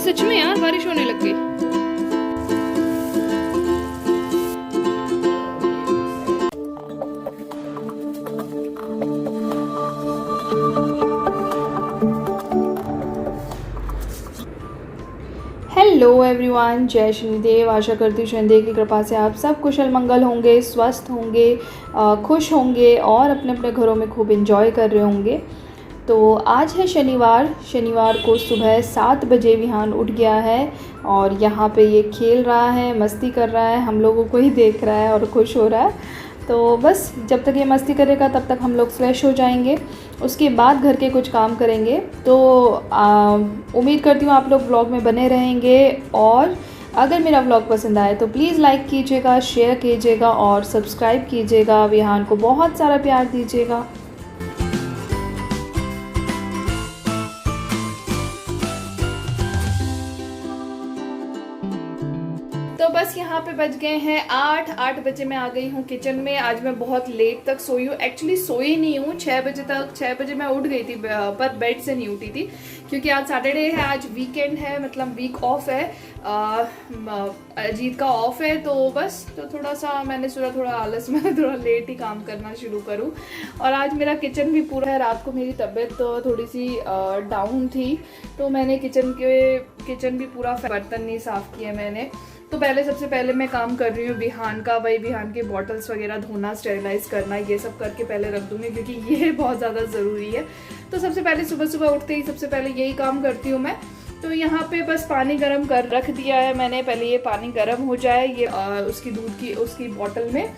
सच में यार बारिश होने लग गई। हेलो एवरीवन, जय शनिदेव। आशा करती हूँ शनिदेव की कृपा से आप सब कुशल मंगल होंगे, स्वस्थ होंगे, खुश होंगे और अपने अपने घरों में खूब एंजॉय कर रहे होंगे। तो आज है शनिवार को सुबह 7 बजे विहान उठ गया है और यहाँ पे ये खेल रहा है, मस्ती कर रहा है, हम लोगों को ही देख रहा है और खुश हो रहा है। तो बस जब तक ये मस्ती करेगा तब तक हम लोग फ्रेश हो जाएंगे, उसके बाद घर के कुछ काम करेंगे। तो उम्मीद करती हूँ आप लोग व्लॉग में बने रहेंगे और अगर मेरा व्लॉग पसंद आए तो प्लीज़ लाइक कीजिएगा, शेयर कीजिएगा और सब्सक्राइब कीजिएगा। विहान को बहुत सारा प्यार दीजिएगा। तो बस यहाँ पे बज गए हैं 8 बजे मैं आ गई हूँ किचन में। आज मैं बहुत लेट तक सोई हूँ, एक्चुअली सोई नहीं हूँ। 6 बजे मैं उठ गई थी, पर बेड से नहीं उठी थी क्योंकि आज सैटरडे है, आज वीकेंड है, मतलब वीक ऑफ है, अजीत का ऑफ है। तो बस तो थोड़ा सा मैंने सोचा थोड़ा आलस में थोड़ा लेट ही काम करना शुरू करूँ। और आज मेरा किचन भी पूरा है। रात को मेरी तबीयत तो थोड़ी सी डाउन थी तो मैंने किचन भी पूरा बर्तन नहीं साफ़ किए मैंने। तो सबसे पहले मैं काम कर रही हूँ विहान का, वही विहान के बॉटल्स वगैरह धोना, स्टेरिलाइज करना, ये सब करके पहले रख दूँगी क्योंकि ये बहुत ज़्यादा ज़रूरी है। तो सबसे पहले सुबह उठते ही सबसे पहले यही काम करती हूँ मैं। तो यहाँ पे बस पानी गर्म कर रख दिया है मैंने, पहले ये पानी गर्म हो जाए ये उसकी बॉटल में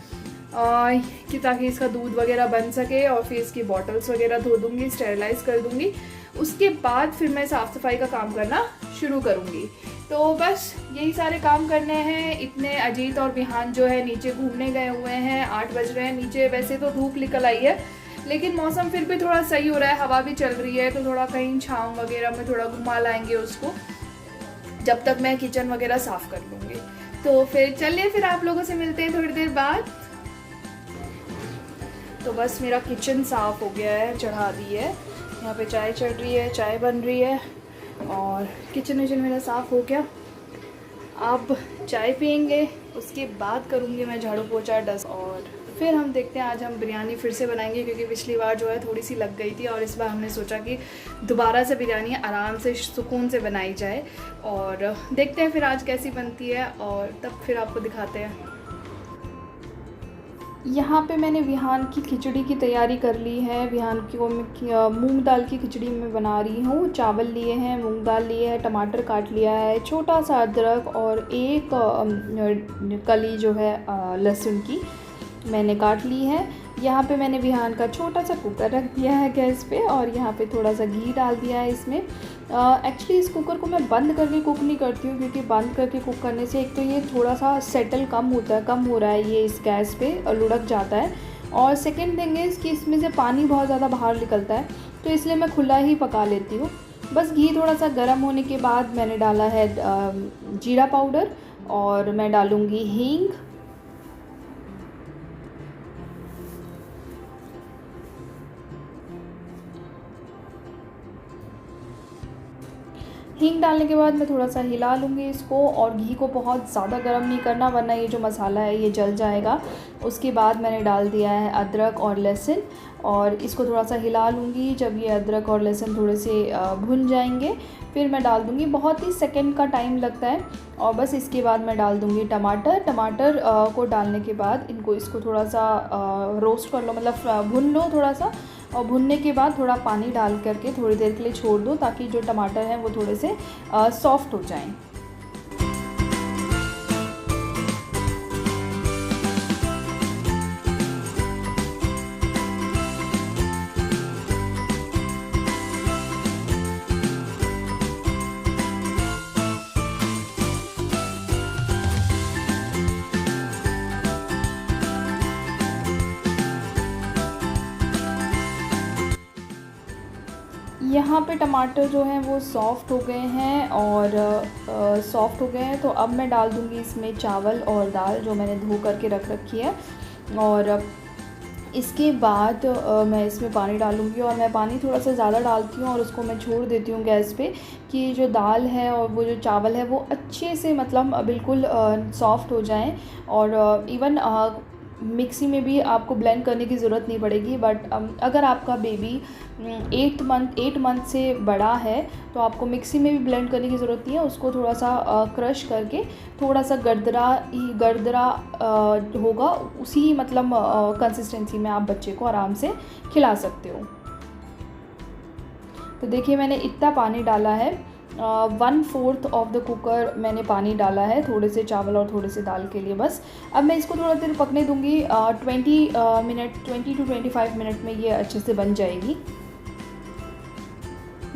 कि ताकि इसका दूध वगैरह बन सके और फिर इसकी बॉटल्स वगैरह धो दूँगी, स्टेरिलाइज कर दूँगी। उसके बाद फिर मैं साफ़ सफाई का काम करना शुरू करूँगी। तो बस यही सारे काम करने हैं। इतने अजीत और विहान जो है नीचे घूमने गए हुए हैं, 8 बज रहे हैं। नीचे वैसे तो धूप निकल आई है लेकिन मौसम फिर भी थोड़ा सही हो रहा है, हवा भी चल रही है, तो थोड़ा कहीं छाँव वगैरह में थोड़ा घुमा लाएंगे उसको जब तक मैं किचन वगैरह साफ़ कर लूँगी। तो फिर चलिए, फिर आप लोगों से मिलते हैं थोड़ी देर बाद। तो बस मेरा किचन साफ़ हो गया है, चढ़ा दी है, यहाँ पे चाय चढ़ रही है, चाय बन रही है और किचन मेरा साफ़ हो गया। अब चाय पियेंगे, उसके बाद करूँगी मैं झाड़ू पोछा, डस्ट, और फिर हम देखते हैं। आज हम बिरयानी फिर से बनाएंगे क्योंकि पिछली बार जो है थोड़ी सी लग गई थी और इस बार हमने सोचा कि दोबारा से बिरयानी आराम से सुकून से बनाई जाए। और देखते हैं फिर आज कैसी बनती है और तब फिर आपको दिखाते हैं। यहाँ पे मैंने विहान की खिचड़ी की तैयारी कर ली है। विहान की वो मैं मूंग दाल की खिचड़ी में बना रही हूँ। चावल लिए हैं, मूंग दाल लिए है, टमाटर काट लिया है, छोटा सा अदरक और एक कली जो है लहसुन की मैंने काट ली है। यहाँ पे मैंने विहान का छोटा सा कुकर रख दिया है गैस पे और यहाँ पे थोड़ा सा घी डाल दिया है इसमें। एक्चुअली इस कुकर को मैं बंद करके कुक नहीं करती हूँ क्योंकि बंद करके कुक करने से एक तो ये थोड़ा सा सेटल कम हो रहा है ये इस गैस पे और लुढ़क जाता है, और सेकेंड थिंग इज़ कि इसमें से पानी बहुत ज़्यादा बाहर निकलता है, तो इसलिए मैं खुला ही पका लेती हूँ। बस घी थोड़ा सा गर्म होने के बाद मैंने डाला है जीरा पाउडर और मैं डालूँगी हींग। हींग डालने के बाद मैं थोड़ा सा हिला लूँगी इसको, और घी को बहुत ज़्यादा गर्म नहीं करना वरना ये जो मसाला है ये जल जाएगा। उसके बाद मैंने डाल दिया है अदरक और लहसुन और इसको थोड़ा सा हिला लूँगी। जब ये अदरक और लहसुन थोड़े से भुन जाएंगे फिर मैं डाल दूँगी, बहुत ही सेकंड का टाइम लगता है। और बस इसके बाद मैं डाल दूँगी टमाटर को डालने के बाद इसको थोड़ा सा रोस्ट कर लो, मतलब भुन लो थोड़ा सा, और भुनने के बाद थोड़ा पानी डाल करके थोड़ी देर के लिए छोड़ दो ताकि जो टमाटर हैं वो थोड़े से सॉफ्ट हो जाएं। यहाँ पे टमाटर जो हैं वो सॉफ़्ट हो गए हैं तो अब मैं डाल दूँगी इसमें चावल और दाल जो मैंने धो करके रख रखी है। और इसके बाद मैं इसमें पानी डालूँगी और मैं पानी थोड़ा सा ज़्यादा डालती हूँ और उसको मैं छोड़ देती हूँ गैस पे कि जो दाल है और वो जो चावल है वो अच्छे से मतलब बिल्कुल सॉफ़्ट हो जाएं। और इवन मिक्सी में भी आपको ब्लेंड करने की ज़रूरत नहीं पड़ेगी। बट अगर आपका बेबी 8 मंथ से बड़ा है तो आपको मिक्सी में भी ब्लेंड करने की ज़रूरत नहीं है। उसको थोड़ा सा क्रश करके थोड़ा सा गरदरा होगा, उसी मतलब कंसिस्टेंसी में आप बच्चे को आराम से खिला सकते हो। तो देखिए मैंने इतना पानी डाला है, 1/4 ऑफ द कुकर मैंने पानी डाला है थोड़े से चावल और थोड़े से दाल के लिए बस। अब मैं इसको थोड़ा देर पकने दूंगी, 20 to 25 मिनट में ये अच्छे से बन जाएगी।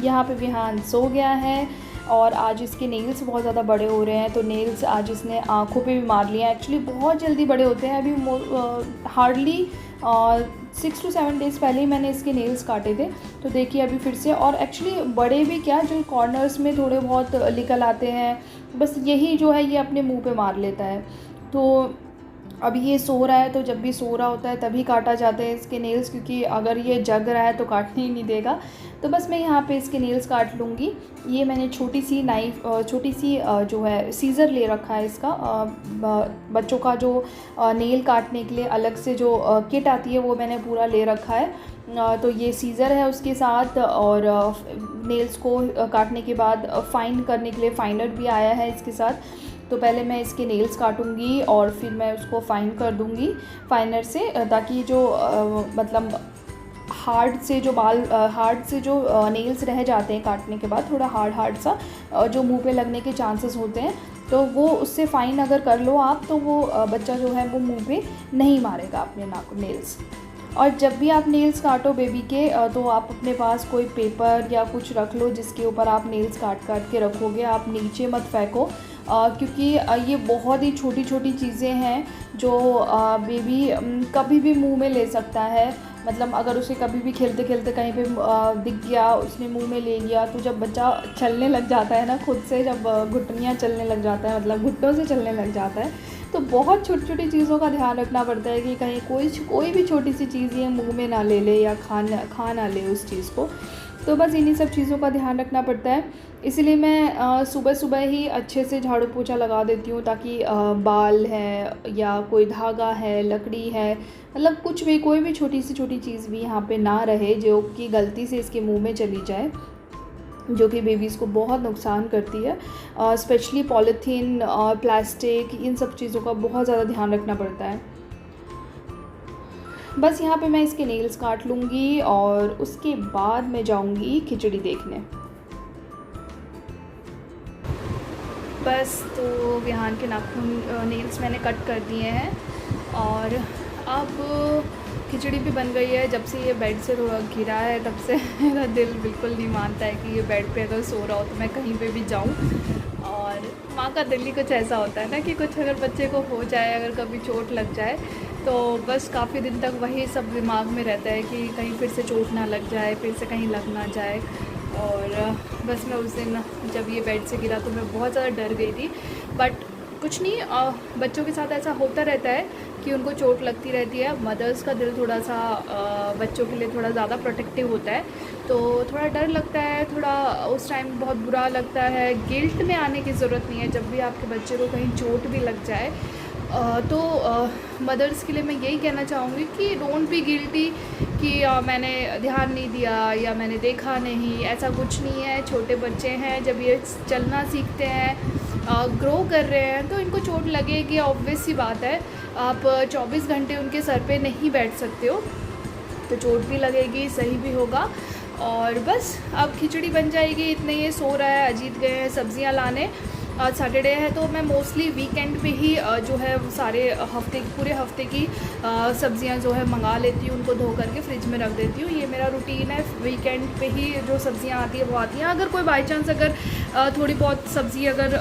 यहाँ पे विहान सो गया है और आज इसके नेल्स बहुत ज़्यादा बड़े हो रहे हैं, तो नेल्स आज इसने आँखों पे भी मार लिया है। एक्चुअली बहुत जल्दी बड़े होते हैं, अभी हार्डली 6 to 7 डेज़ पहले ही मैंने इसके नेल्स काटे थे। तो देखिए अभी फिर से, और एक्चुअली बड़े भी क्या, जो कॉर्नर्स में थोड़े बहुत निकल आते हैं, बस यही जो है ये अपने मुंह पे मार लेता है। तो अभी ये सो रहा है, तो जब भी सो रहा होता है तभी काटा जाता है इसके नेल्स, क्योंकि अगर ये जग रहा है तो काटने ही नहीं देगा। तो बस मैं यहाँ पे इसके नेल्स काट लूँगी। ये मैंने छोटी सी जो है सीज़र ले रखा है इसका, बच्चों का जो नेल काटने के लिए अलग से जो किट आती है वो मैंने पूरा ले रखा है। तो ये सीज़र है उसके साथ, और नेल्स को काटने के बाद फाइन करने के लिए फाइनर भी आया है इसके साथ। तो पहले मैं इसके नेल्स काटूंगी और फिर मैं उसको फाइन कर दूंगी फाइनर से, ताकि जो मतलब हार्ड से जो नेल्स रह जाते हैं काटने के बाद, थोड़ा हार्ड सा जो मुंह पे लगने के चांसेस होते हैं, तो वो उससे फाइन अगर कर लो आप, तो वो बच्चा जो है वो मुंह पे नहीं मारेगा अपने नेल्स। और जब भी आप नेल्स काटो बेबी के, तो आप अपने पास कोई पेपर या कुछ रख लो जिसके ऊपर आप नेल्स काट के रखोगे। आप नीचे मत फेंको, क्योंकि ये बहुत ही छोटी छोटी चीज़ें हैं जो बेबी कभी भी मुंह में ले सकता है। मतलब अगर उसे कभी भी खेलते खेलते कहीं पे दिख गया, उसने मुंह में ले लिया, तो जब बच्चा चलने लग जाता है ना खुद से, जब घुटनियाँ चलने लग जाता है, मतलब घुटनों से चलने लग जाता है, तो बहुत छोटी छोटी चीज़ों का ध्यान रखना पड़ता है कि कहीं कोई भी छोटी सी चीज़ ये मुंह में ना ले या खा ना ले उस चीज़ को। तो बस इन्हीं सब चीज़ों का ध्यान रखना पड़ता है। इसलिए मैं सुबह सुबह ही अच्छे से झाड़ू पोछा लगा देती हूँ, ताकि बाल है या कोई धागा है, लकड़ी है, मतलब कुछ भी, कोई भी छोटी चीज़ भी यहाँ पे ना रहे जो कि गलती से इसके मुंह में चली जाए, जो कि बेबीज़ को बहुत नुकसान करती है। स्पेशली पॉलीथीन, प्लास्टिक, इन सब चीज़ों का बहुत ज़्यादा ध्यान रखना पड़ता है। बस यहाँ पे मैं इसके नेल्स काट लूँगी और उसके बाद मैं जाऊँगी खिचड़ी देखने। बस तो विहान के नाखून नेल्स मैंने कट कर दिए हैं और अब खिचड़ी भी बन गई है। जब से ये बेड से थोड़ा गिरा है तब से मेरा दिल बिल्कुल नहीं मानता है कि ये बेड पे अगर सो रहा हो तो मैं कहीं पे भी जाऊं। और माँ का दिल ही कुछ ऐसा होता है ना कि कुछ अगर बच्चे को हो जाए, अगर कभी चोट लग जाए, तो बस काफ़ी दिन तक वही सब दिमाग में रहता है कि कहीं फिर से चोट ना लग जाए, फिर से कहीं लग ना जाए। और बस मैं उस दिन जब ये बेड से गिरा तो मैं बहुत ज़्यादा डर गई थी। बट कुछ नहीं, बच्चों के साथ ऐसा होता रहता है कि उनको चोट लगती रहती है। मदर्स का दिल थोड़ा सा बच्चों के लिए थोड़ा ज़्यादा प्रोटेक्टिव होता है, तो थोड़ा डर लगता है, थोड़ा उस टाइम बहुत बुरा लगता है। गिल्ट में आने की ज़रूरत नहीं है। जब भी आपके बच्चे को कहीं चोट भी लग जाए तो मदर्स के लिए मैं यही कहना चाहूँगी कि डोंट बी गिल्टी कि मैंने ध्यान नहीं दिया या मैंने देखा नहीं। ऐसा कुछ नहीं है। छोटे बच्चे हैं, जब ये चलना सीखते हैं, ग्रो कर रहे हैं, तो इनको चोट लगेगी, ऑब्वियस सी बात है। आप 24 घंटे उनके सर पे नहीं बैठ सकते हो, तो चोट भी लगेगी, सही भी होगा। और बस अब खिचड़ी बन जाएगी। इतने ये सो रहा है, अजीत गए हैं सब्जियां लाने। आज सैटरडे है तो मैं मोस्टली वीकेंड पे ही जो है सारे पूरे हफ्ते की सब्जियां जो है मंगा लेती हूँ, उनको धो करके फ्रिज में रख देती हूँ। ये मेरा रूटीन है। वीकेंड पे ही जो सब्जियां आती है वो आती हैं। अगर कोई बाई चांस अगर थोड़ी बहुत सब्ज़ी अगर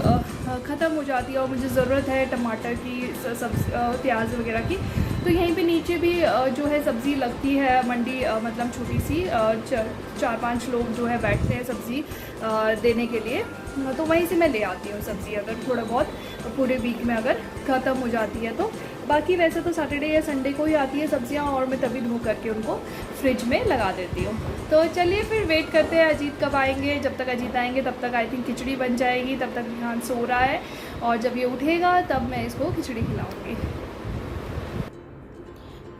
ख़त्म हो जाती है और मुझे ज़रूरत है टमाटर की, प्याज वगैरह की, तो यहीं पे नीचे भी जो है सब्ज़ी लगती है मंडी, मतलब छोटी सी, 4-5 लोग जो है बैठते हैं सब्ज़ी देने के लिए, तो वहीं से मैं ले आती हूँ सब्ज़ी। अगर थोड़ा बहुत पूरे वीक में अगर ख़त्म हो जाती है तो बाकी वैसे तो सैटरडे या संडे को ही आती है सब्जियां, और मैं तभी धो करके उनको फ्रिज में लगा देती हूँ। तो चलिए फिर वेट करते हैं अजीत कब आएंगे। जब तक अजीत आएंगे तब तक आई थिंक खिचड़ी बन जाएगी, तब तक विहान सो रहा है, और जब ये उठेगा तब मैं इसको खिचड़ी खिलाऊँगी।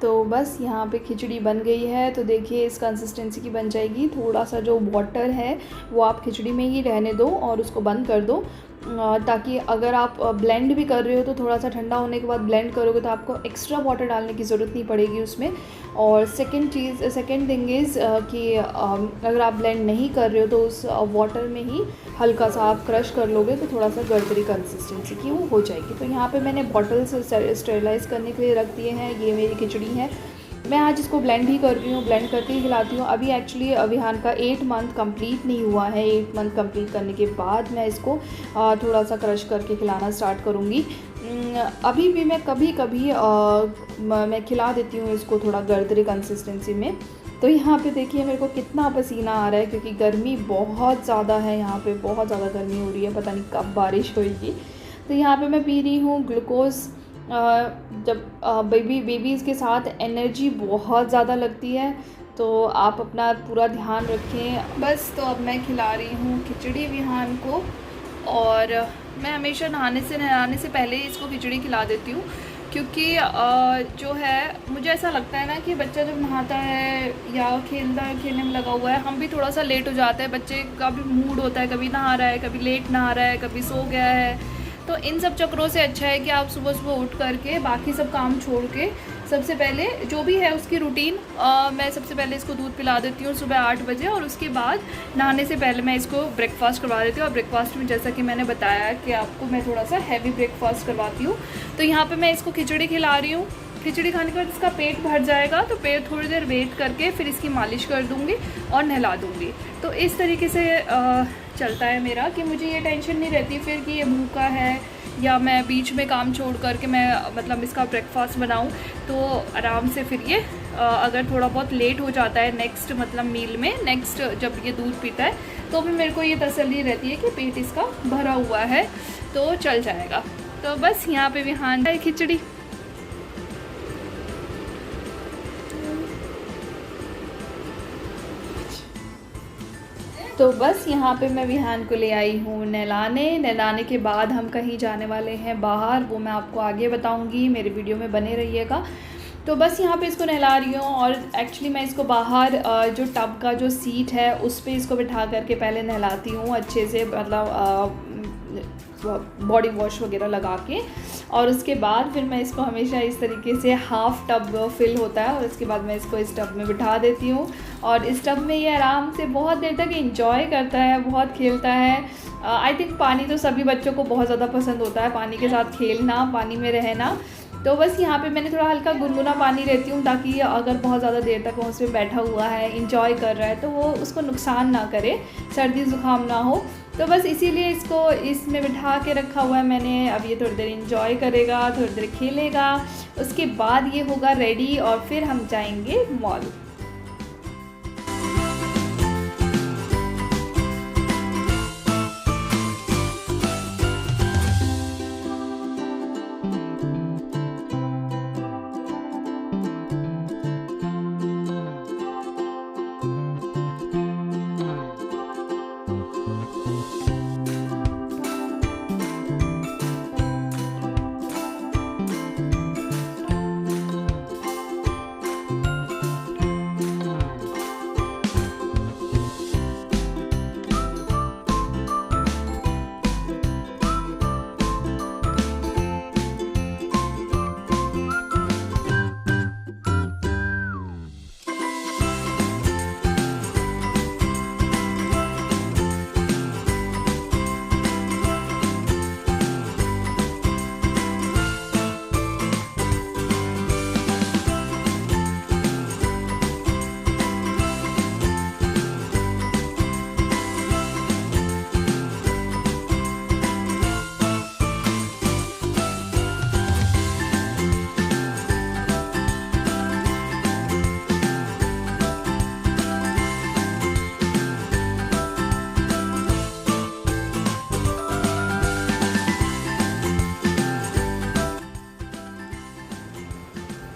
तो बस यहाँ पे खिचड़ी बन गई है। तो देखिए इस कंसिस्टेंसी की बन जाएगी। थोड़ा सा जो वाटर है वो आप खिचड़ी में ही रहने दो और उसको बंद कर दो, ताकि अगर आप ब्लेंड भी कर रहे हो तो थोड़ा सा ठंडा होने के बाद ब्लेंड करोगे तो आपको एक्स्ट्रा वाटर डालने की ज़रूरत नहीं पड़ेगी उसमें। और सेकंड थिंग इज़ कि अगर आप ब्लेंड नहीं कर रहे हो तो उस वाटर में ही हल्का सा आप क्रश कर लोगे तो थोड़ा सा गरगरी कंसिस्टेंसी की वो हो जाएगी। तो यहाँ पे मैंने बॉटल्स स्टेरलाइज़ करने के लिए रख दिए हैं। ये मेरी खिचड़ी है। मैं आज इसको ब्लेंड ही कर रही हूँ, ब्लेंड करके ही खिलाती हूँ। अभी एक्चुअली विहान का 8 मंथ कंप्लीट नहीं हुआ है। 8 मंथ कंप्लीट करने के बाद मैं इसको थोड़ा सा क्रश करके खिलाना स्टार्ट करूँगी। अभी भी मैं कभी कभी मैं खिला देती हूँ इसको थोड़ा गरदरे कंसिस्टेंसी में। तो यहाँ पे देखिए मेरे को कितना पसीना आ रहा है, क्योंकि गर्मी बहुत ज़्यादा है। यहाँ पे बहुत ज़्यादा गर्मी हो रही है, पता नहीं कब बारिश होगी। तो यहाँ पे मैं पी रही हूँ ग्लूकोज़। जब बेबीज़ के साथ एनर्जी बहुत ज़्यादा लगती है, तो आप अपना पूरा ध्यान रखें। बस तो अब मैं खिला रही हूँ खिचड़ी विहान को, और मैं हमेशा नहाने से पहले इसको खिचड़ी खिला देती हूँ, क्योंकि जो है मुझे ऐसा लगता है ना कि बच्चा जब नहाता है या खेलने में लगा हुआ है, हम भी थोड़ा सा लेट हो जाते हैं। बच्चे का भी मूड होता है, कभी नहा रहा है, कभी लेट नहा रहा है, कभी सो गया है। तो इन सब चक्रों से अच्छा है कि आप सुबह सुबह उठ करके बाकी सब काम छोड़ के सबसे पहले जो भी है उसकी रूटीन, मैं सबसे पहले इसको दूध पिला देती हूँ सुबह 8 बजे, और उसके बाद नहाने से पहले मैं इसको ब्रेकफास्ट करवा देती हूँ। और ब्रेकफास्ट में जैसा कि मैंने बताया कि आपको मैं थोड़ा सा हैवी ब्रेकफास्ट करवाती हूँ। तो यहाँ पे मैं इसको खिचड़ी खिला रही हूँ। खिचड़ी खाने के बाद इसका पेट भर जाएगा, तो पेट थोड़ी देर वेट करके फिर इसकी मालिश कर दूँगी और नहला दूँगी। तो इस तरीके से चलता है मेरा, कि मुझे ये टेंशन नहीं रहती फिर कि ये भूखा है, या मैं बीच में काम छोड़ करके मैं मतलब इसका ब्रेकफास्ट बनाऊं। तो आराम से फिर ये अगर थोड़ा बहुत लेट हो जाता है नेक्स्ट मतलब मील में, नेक्स्ट जब ये दूध पीता है, तो भी मेरे को ये तसल्ली रहती है कि पेट इसका भरा हुआ है, तो चल जाएगा। तो बस यहाँ पे विहान है खिचड़ी। तो बस यहाँ पे मैं विहान को ले आई हूँ नहलाने के बाद हम कहीं जाने वाले हैं बाहर, वो मैं आपको आगे बताऊँगी, मेरे वीडियो में बने रहिएगा। तो बस यहाँ पे इसको नहला रही हूँ, और एक्चुअली मैं इसको बाहर जो टब का जो सीट है उस पर इसको बिठा करके पहले नहलाती हूँ अच्छे से, मतलब बॉडी वॉश वगैरह लगा के, और उसके बाद फिर मैं इसको हमेशा इस तरीके से हाफ़ टब फिल होता है, और उसके बाद मैं इसको इस टब में बिठा देती हूँ। और इस टब में ये आराम से बहुत देर तक एंजॉय करता है, बहुत खेलता है। आई थिंक पानी तो सभी बच्चों को बहुत ज़्यादा पसंद होता है, पानी के साथ खेलना, पानी में रहना। तो बस यहाँ पे मैंने थोड़ा हल्का गुनगुना पानी रहती हूँ, ताकि अगर बहुत ज़्यादा देर तक वो उसमें बैठा हुआ है, इंजॉय कर रहा है, तो वो उसको नुकसान ना करे, सर्दी ज़ुकाम ना हो। तो बस इसीलिए इसको इसमें बिठा के रखा हुआ है मैंने। अब ये थोड़ी देर इंजॉय करेगा, थोड़ी देर खेलेगा, उसके बाद ये होगा रेडी, और फिर हम जाएंगे मॉल।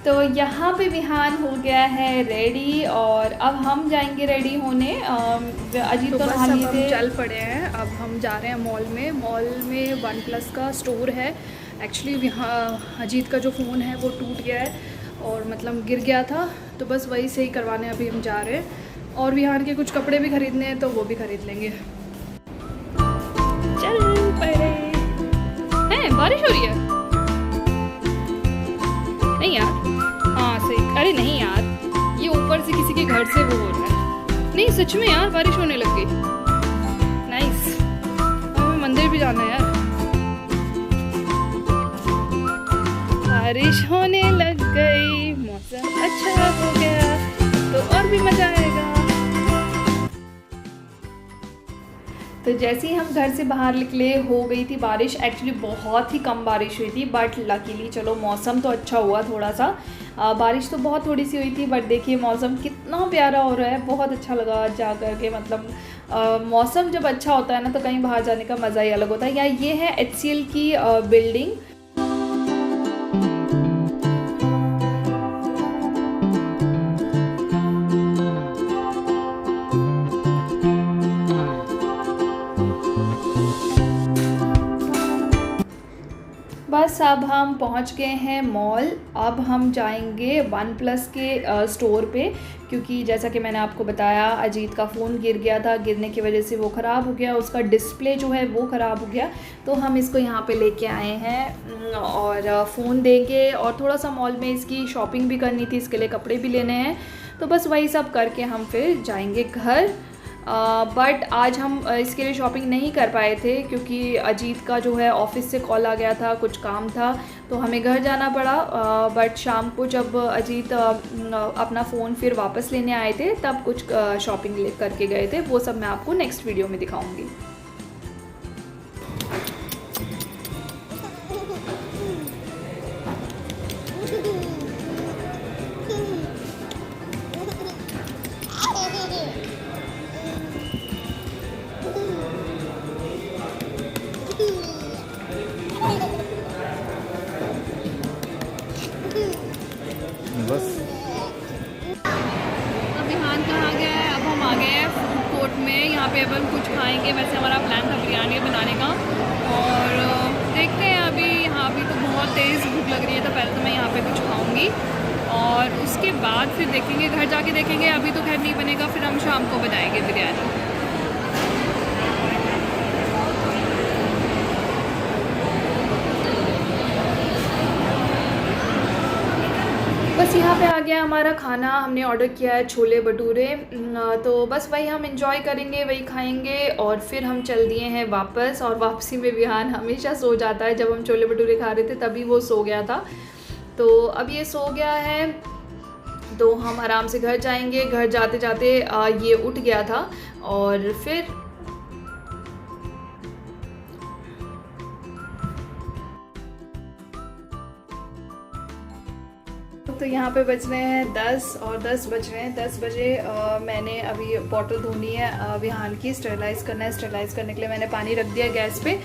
तो यहाँ पे विहान हो गया है रेडी और अब हम जाएंगे रेडी होने। अजीत तो नहा लिए थे। चल पड़े हैं, अब हम जा रहे हैं मॉल में। मॉल में वन प्लस का स्टोर है। एक्चुअली यहाँ अजीत का जो फ़ोन है वो टूट गया है और मतलब गिर गया था, तो बस वही सही करवाने अभी हम जा रहे हैं। और विहान के कुछ कपड़े भी खरीदने हैं तो वो भी खरीद लेंगे। चल पड़े हैं। बारिश हो रही है? नहीं यार, हाँ सही। अरे नहीं यार, ये ऊपर से किसी के घर से वो हो रहा है। नहीं सच में यार, बारिश होने लग गई। नाइस। हमें मंदिर भी जाना है यार। बारिश होने लग गई, मौसम अच्छा हो गया तो और भी मजा आएगा। तो जैसे ही हम घर से बाहर निकले हो गई थी बारिश। एक्चुअली बहुत ही कम बारिश हुई थी, बट लकीली चलो मौसम तो अच्छा हुआ थोड़ा सा। बारिश तो बहुत थोड़ी सी हुई थी, बट देखिए मौसम कितना प्यारा हो रहा है। बहुत अच्छा लगा जा कर के। मतलब मौसम जब अच्छा होता है ना तो कहीं बाहर जाने का मज़ा ही अलग होता है। या ये है HCL की बिल्डिंग। बस अब हम पहुंच गए हैं मॉल। अब हम जाएंगे वन प्लस के स्टोर पे, क्योंकि जैसा कि मैंने आपको बताया अजीत का फ़ोन गिर गया था। गिरने की वजह से वो ख़राब हो गया, उसका डिस्प्ले जो है वो ख़राब हो गया। तो हम इसको यहाँ पे लेके आए हैं और फ़ोन देंगे और थोड़ा सा मॉल में इसकी शॉपिंग भी करनी थी, इसके लिए कपड़े भी लेने हैं। तो बस वही सब करके हम फिर जाएंगे घर। बट आज हम इसके लिए शॉपिंग नहीं कर पाए थे क्योंकि अजीत का जो है ऑफ़िस से कॉल आ गया था, कुछ काम था तो हमें घर जाना पड़ा। बट शाम को जब अजीत अपना फ़ोन फिर वापस लेने आए थे तब कुछ शॉपिंग करके गए थे। वो सब मैं आपको नेक्स्ट वीडियो में दिखाऊंगी। बस अब विहान कहाँ गया है? अब हम आ गए हैं फूड कोर्ट में। यहाँ पे अब हम कुछ खाएंगे। वैसे हमारा प्लान था बिरयानी बनाने का और देखते हैं अभी। यहाँ भी तो बहुत तेज़ भूख लग रही है, तो पहले तो मैं यहाँ पे कुछ खाऊंगी और उसके बाद फिर देखेंगे, घर जाके देखेंगे। अभी तो खैर नहीं बनेगा, फिर हम शाम को बनाएंगे बिरयानी। बस यहाँ पे आ गया हमारा खाना। हमने ऑर्डर किया है छोले भटूरे। तो बस वही हम एंजॉय करेंगे, वही खाएंगे और फिर हम चल दिए हैं वापस। और वापसी में विहान हमेशा सो जाता है। जब हम छोले भटूरे खा रहे थे तभी वो सो गया था, तो अब ये सो गया है। तो हम आराम से घर जाएंगे। घर जाते जाते ये उठ गया था और फिर तो यहाँ पे बज रहे हैं 10 और 10 बज रहे हैं। 10 बजे मैंने अभी बॉटल धोनी है विहान की, स्टेरलाइज़ करना है। स्टेरलाइज़ करने के लिए मैंने पानी रख दिया गैस पे।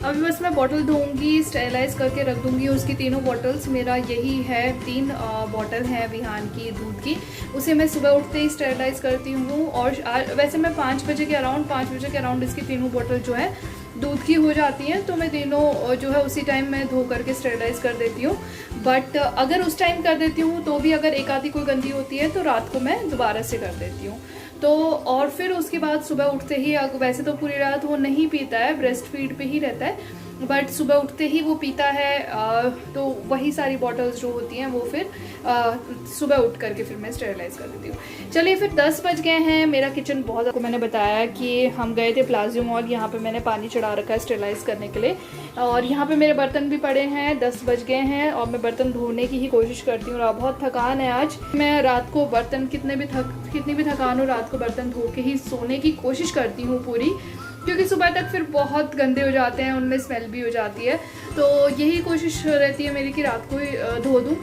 अभी बस मैं बॉटल धोऊंगी, स्टेरलाइज़ करके रख दूंगी उसकी तीनों बॉटल्स। मेरा यही है 3 बॉटल है विहान की दूध की, उसे मैं सुबह उठते ही स्टेरलाइज़ करती हूँ। और वैसे मैं 5 बजे के अराउंड इसकी तीनों बॉटल जो है दूध की हो जाती हैं, तो मैं तीनों जो है उसी टाइम मैं धो करके स्टेरलाइज़ कर देती हूँ। बट अगर उस टाइम कर देती हूँ तो भी अगर एक आधी कोई गंदी होती है तो रात को मैं दोबारा से कर देती हूँ। तो और फिर उसके बाद सुबह उठते ही, वैसे तो पूरी रात वो नहीं पीता है, ब्रेस्ट फीड पे ही रहता है, बट सुबह उठते ही वो पीता है। तो वही सारी बॉटल्स जो होती हैं वो फिर सुबह उठ करके फिर मैं स्टेरलाइज़ कर देती हूँ। चलिए फिर 10 बज गए हैं। मेरा किचन बहुत, आपको मैंने बताया कि हम गए थे प्लाज़ो मॉल, यहाँ पे मैंने पानी चढ़ा रखा है स्टेरलाइज़ करने के लिए। और यहाँ पे मेरे बर्तन भी पड़े हैं। 10 बज गए हैं और मैं बर्तन धोने की ही कोशिश करती हूँ। बहुत थकान है आज। मैं रात को बर्तन कितनी भी थकान हो, रात को बर्तन धो के ही सोने की कोशिश करती हूँ पूरी, क्योंकि सुबह तक फिर बहुत गंदे हो जाते हैं, उनमें स्मेल भी हो जाती है। तो यही कोशिश रहती है मेरी कि रात को ही धो दूँ।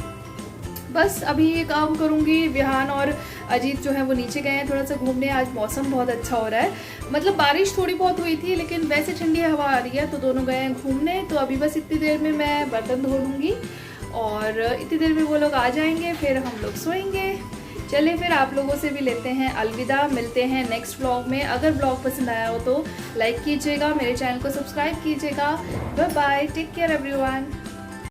बस अभी ये काम करूँगी। विहान और अजीत जो है वो नीचे गए हैं थोड़ा सा घूमने। आज मौसम बहुत अच्छा हो रहा है, मतलब बारिश थोड़ी बहुत हुई थी लेकिन वैसे ठंडी हवा आ रही है, तो दोनों गए हैं घूमने। तो अभी बस इतनी देर में मैं बर्तन धो लूँगी और इतनी देर में वो लोग आ जाएंगे, फिर हम लोग सोएंगे। चलिए फिर आप लोगों से भी लेते हैं अलविदा, मिलते हैं नेक्स्ट व्लॉग में। अगर व्लॉग पसंद आया हो तो लाइक कीजिएगा, मेरे चैनल को सब्सक्राइब कीजिएगा। Bye bye, take care everyone.